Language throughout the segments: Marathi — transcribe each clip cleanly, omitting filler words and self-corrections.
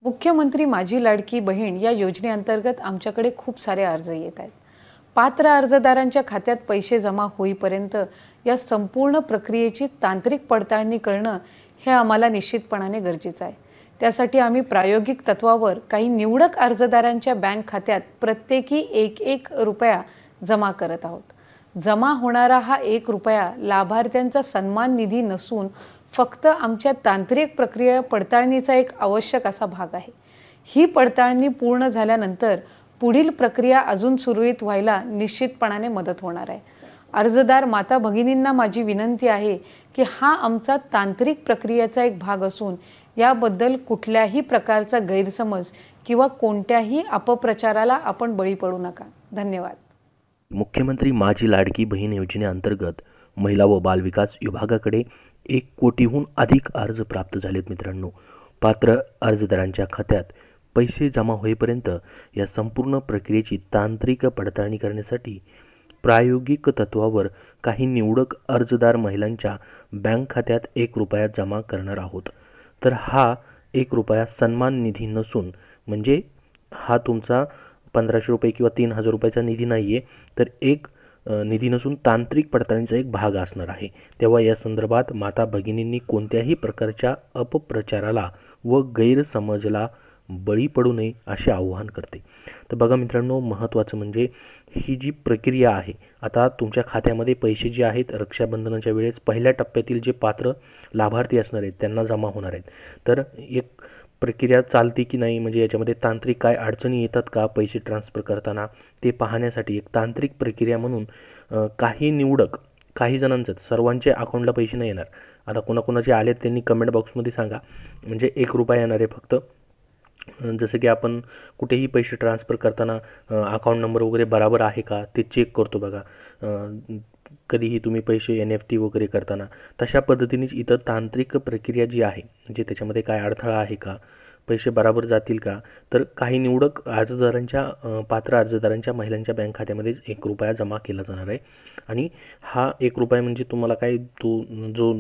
मुख्यमंत्री माझी लाडकी बहीण या योजनेअंतर्गत आमच्याकडे खूप सारे अर्ज येत आहेत. पात्र अर्जदारांच्या खात्यात पैसे जमा होईपर्यंत या संपूर्ण प्रक्रियेची तांत्रिक पडताळणी करणं हे आम्हाला निश्चितपणाने गरजेचं आहे. त्यासाठी आम्ही प्रायोगिक तत्वावर काही निवडक अर्जदारांच्या बँक खात्यात प्रत्येकी एक रुपया जमा करत आहोत. जमा होणारा हा 1 रुपया लाभार्थ्यांचा सन्मान निधी नसून फक्त आमच्या तांत्रिक प्रक्रिया पडताळणीचा एक आवश्यक असा भाग आहे. ही पडताळणी पूर्ण झाल्यानंतर पुढील प्रक्रिया अजून सुरळीत व्हायला निश्चितपणाने मदत होणार आहे. अर्जदार माता भगिनींना माझी विनंती आहे की हा आमचा तांत्रिक प्रक्रियेचा एक भाग असून याबद्दल कुठल्याही प्रकारचा गैरसमज किंवा कोणत्याही अपप्रचाराला आपण बळी पडू नका. धन्यवाद. मुख्यमंत्री माझी लाडकी बहीण योजनेअंतर्गत महिला व बालविकास विभागाकडे 1 कोटीहून अधिक अर्ज प्राप्त झालेत. मित्रांनो, पात्र अर्जदारांच्या खात्यात पैसे जमा होईपर्यंत या संपूर्ण प्रक्रियेची तांत्रिक पडताळणी करण्यासाठी प्रायोगिक तत्वावर काही निवडक अर्जदार महिलांच्या बँक खात्यात 1 रुपया जमा करणार आहोत. तर हा 1 रुपया सन्मान निधी नसून म्हणजे हा तुमचा 1500 रुपये किंवा 3000 रुपयाचा निधी नाही आहे, तर एक निधी नसून तांत्रिक पडताळणीचा एक भाग असणार आहे. तेव्हा या संदर्भात माता भगिनींनी कोणत्याही प्रकारच्या अपप्रचाराला व गैरसमजला बळी पडू नये असे आवाहन करते. तर बघा मित्रांनो, महत्त्वाचं म्हणजे ही जी प्रक्रिया आहे, आता तुमच्या खात्यामध्ये पैसे जे आहेत रक्षाबंधनाच्या वेळेस पहिल्या टप्प्यातील जे पात्र लाभार्थी असणार आहेत त्यांना जमा होणार आहेत. तर एक प्रक्रिया चालते की नाही, म्हणजे याच्यामध्ये तांत्रिक काय अडचणी येतात का पैसे ट्रान्सफर करताना, ते पाहण्यासाठी एक तांत्रिक प्रक्रिया म्हणून काही निवडक काही जणांचं, सर्वांचे अकाउंटला पैसे नाही येणार. आता कोणाकोणाचे आलेत त्यांनी कमेंट बॉक्समध्ये सांगा. म्हणजे 1 रुपया येणार आहे फक्त. जसं की आपण कुठेही पैसे ट्रान्सफर करताना अकाउंट नंबर वगैरे बरोबर आहे का ते चेक करतो बघा. कधीही तुम्ही पैसे NFT वगैरे करताना तशा पद्धतीनेच इतर तांत्रिक प्रक्रिया जी आहे, म्हणजे त्याच्यामध्ये काय अडथळा आहे का, पैसे बरोबर जातील का, तर काही निवडक अर्जदारांच्या पात्र अर्जदारांच्या महिलांच्या बँक खात्यामध्ये 1 रुपया जमा केला जाणार आहे. आणि हा 1 रुपया म्हणजे तुम्हाला काय तो जो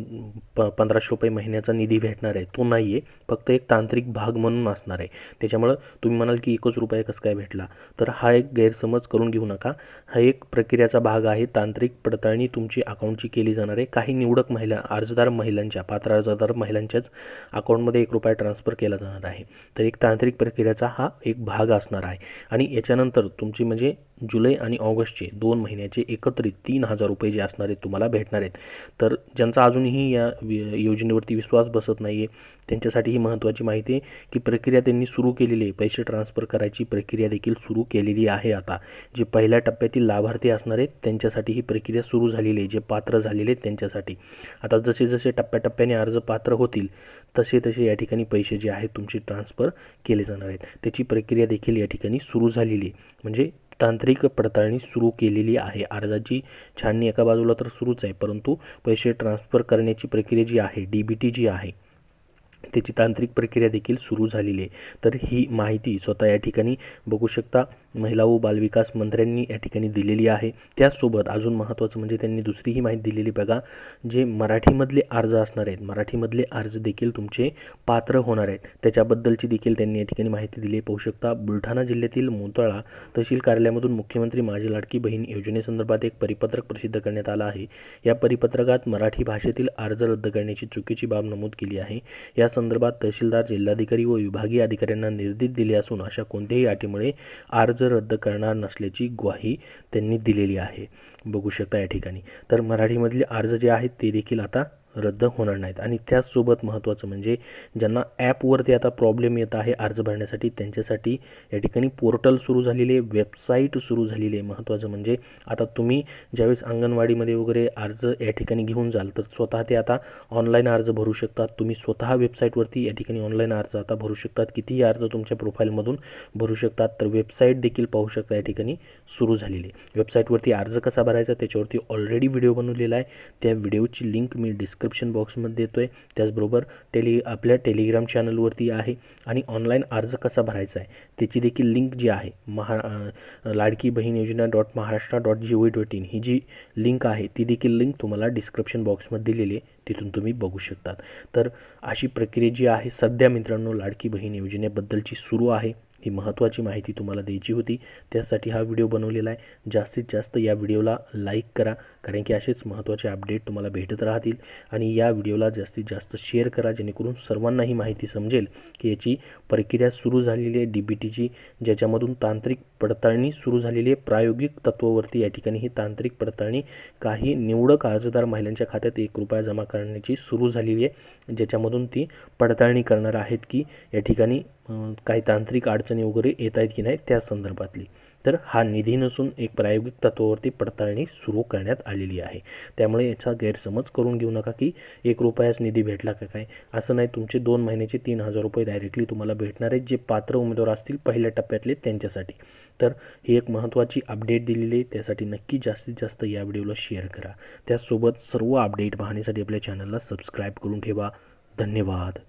1500 रुपये महिन्याचा निधी भेटणार आहे तो नाही आहे, फक्त एक तांत्रिक भाग म्हणून असणार आहे. त्याच्यामुळं तुम्ही म्हणाल की 1 रुपया कसं काय भेटला, तर हा एक गैरसमज करून घेऊ नका. हा एक प्रक्रियेचा भाग आहे. तांत्रिक पडताळणी तुमची अकाउंटची केली जाणार आहे. काही निवडक महिला अर्जदार महिलांच्या पात्र अर्जदार महिलांच्याच अकाउंटमध्ये 1 रुपया ट्रान्सफर केला जाणार आहे. तर एक तांत्रिक प्रक्रियेचा हा एक भाग असणार आहे. आणि याच्यानंतर तुमची म्हणजे जुलै आणि ऑगस्टचे 2 महिन्याचे एकत्रित 3000 रुपये जे असणार आहेत तुम्हाला भेटणार आहेत. तर ज्यांचा अजूनही या योजनेवरती विश्वास बसत नाही आहे त्यांच्यासाठी ही महत्त्वाची माहिती आहे की प्रक्रिया त्यांनी सुरू केलेली आहे. पैसे ट्रान्सफर करायची प्रक्रिया देखील सुरू केलेली आहे. आता जे पहिल्या टप्प्यातील लाभार्थी असणार आहेत त्यांच्यासाठी ही प्रक्रिया सुरू झालेली आहे. जे पात्र झालेले आहेत त्यांच्यासाठी आता जसे जसे टप्प्याटप्प्याने अर्ज पात्र होतील तसे तसे या ठिकाणी पैसे जे आहेत तुमचे ट्रान्सफर केले जाणार आहेत. त्याची प्रक्रिया देखील या ठिकाणी सुरू झालेली आहे. म्हणजे तांत्रिक पडताळणी सुरू केलेली आहे. अर्जाची छाननी एका बाजूला तर सुरूच आहे, परंतु पैसे ट्रान्सफर करण्याची प्रक्रिया जी आहे, DBT जी आहे, त्याची तांत्रिक प्रक्रिया देखील सुरू झालेली आहे. तर ही माहिती स्वतः या ठिकाणी बघू शकता महिला व बालविकास मंत्र्यांनी या ठिकाणी दिलेली आहे. त्याचसोबत अजून महत्त्वाचं म्हणजे त्यांनी दुसरीही माहिती दिलेली बघा, जे मराठीमधले अर्ज असणार आहेत, मराठीमधले अर्ज देखील तुमचे पात्र होणार आहेत, त्याच्याबद्दलची देखील त्यांनी या ठिकाणी माहिती दिली. पाहू शकता बुलढाणा जिल्ह्यातील मोताळा तहसील कार्यालयामधून मुख्यमंत्री माझी लाडकी बहीण योजनेसंदर्भात एक परिपत्रक प्रसिद्ध करण्यात आलं आहे. या परिपत्रकात मराठी भाषेतील अर्ज रद्द करण्याची चुकीची बाब नमूद केली आहे. या संदर्भात तहसीलदार, जिल्हाधिकारी व विभागीय अधिकाऱ्यांना निर्देश दिले असून अशा कोणत्याही अटीमुळे अर्ज रद्द करणार नसल्याची ग्वाही त्यांनी दिलेली आहे. बघू शकता या ठिकाणी. तर मराठीमधले अर्ज जे आहेत ते देखील आता रद्द होणार नाहीत. आणि त्याचसोबत महत्त्वाचं म्हणजे ज्यांना ॲपवरती आता प्रॉब्लेम येत आहे अर्ज भरण्यासाठी त्यांच्यासाठी या ठिकाणी पोर्टल सुरू झालेले, वेबसाईट सुरू झालेली आहे. महत्त्वाचं म्हणजे आता तुम्ही ज्यावेळेस अंगणवाडीमध्ये वगैरे अर्ज या ठिकाणी घेऊन जाल तर स्वतः ते आता ऑनलाईन अर्ज भरू शकतात. तुम्ही स्वतः वेबसाईटवरती या ठिकाणी ऑनलाईन अर्ज आता भरू शकतात. कितीही अर्ज तुमच्या प्रोफाईलमधून भरू शकतात. तर वेबसाईट देखील पाहू शकता या ठिकाणी सुरू झालेली आहे. वेबसाईटवरती अर्ज कसा भरायचा त्याच्यावरती ऑलरेडी व्हिडिओ बनवलेला आहे. त्या व्हिडिओची लिंक मी डिस्क्रिप्शन बॉक्समध्ये देतो आहे. त्याचबरोबर आपल्या टेलिग्राम चॅनलवरती आहे आणि ऑनलाईन अर्ज कसा भरायचा आहे त्याची देखील लिंक जी आहे लाडकी बहीण योजना .महाराष्ट्र.gov.in ही जी लिंक आहे ती देखील लिंक तुम्हाला डिस्क्रिप्शन बॉक्समध्ये दिलेली आहे, तिथून तुम्ही बघू शकतात. तर अशी प्रक्रिया जी आहे सध्या मित्रांनो लाडकी बहीण योजनेबद्दलची सुरू आहे. ही महत्त्वाची माहिती तुम्हाला द्यायची होती, त्यासाठी हा व्हिडिओ बनवलेला आहे. जास्तीत जास्त या व्हिडिओला लाईक करा, कारण की असेच महत्त्वाचे अपडेट तुम्हाला भेटत राहतील. आणि या व्हिडिओला जास्तीत जास्त शेअर करा, जेणेकरून सर्वांना ही माहिती समजेल की याची प्रक्रिया सुरू झालेली आहे DBTची, ज्याच्यामधून तांत्रिक पडताळणी सुरू झालेली आहे. प्रायोगिक तत्वावरती या ठिकाणी ही तांत्रिक पडताळणी काही निवडक अर्जदार महिलांच्या खात्यात ₹1 जमा करण्याची सुरू झालेली आहे, ज्याच्यामधून ती पडताळणी करणार आहेत की या ठिकाणी काही तांत्रिक अडचणी वगैरे येत आहेत की नाही त्या संदर्भातली. तर हा निधी नसून एक प्रायोगिक तत्वावरती पडताळणी सुरू करण्यात आलेली आहे. त्यामुळे याचा गैरसमज करून घेऊ नका की ₹1 निधी भेटला का काय, असं नाही. तुमचे 2 महिन्याचे ₹3000 डायरेक्टली तुम्हाला भेटणार आहेत, जे पात्र उमेदवार असतील पहिल्या टप्प्यातले त्यांच्यासाठी. तर ही एक महत्त्वाची अपडेट दिलेली आहे, त्यासाठी नक्की जास्तीत जास्त या व्हिडिओला शेअर करा. त्याचसोबत सर्व अपडेट पाहण्यासाठी आपल्या चॅनलला सबस्क्राईब करून ठेवा. धन्यवाद.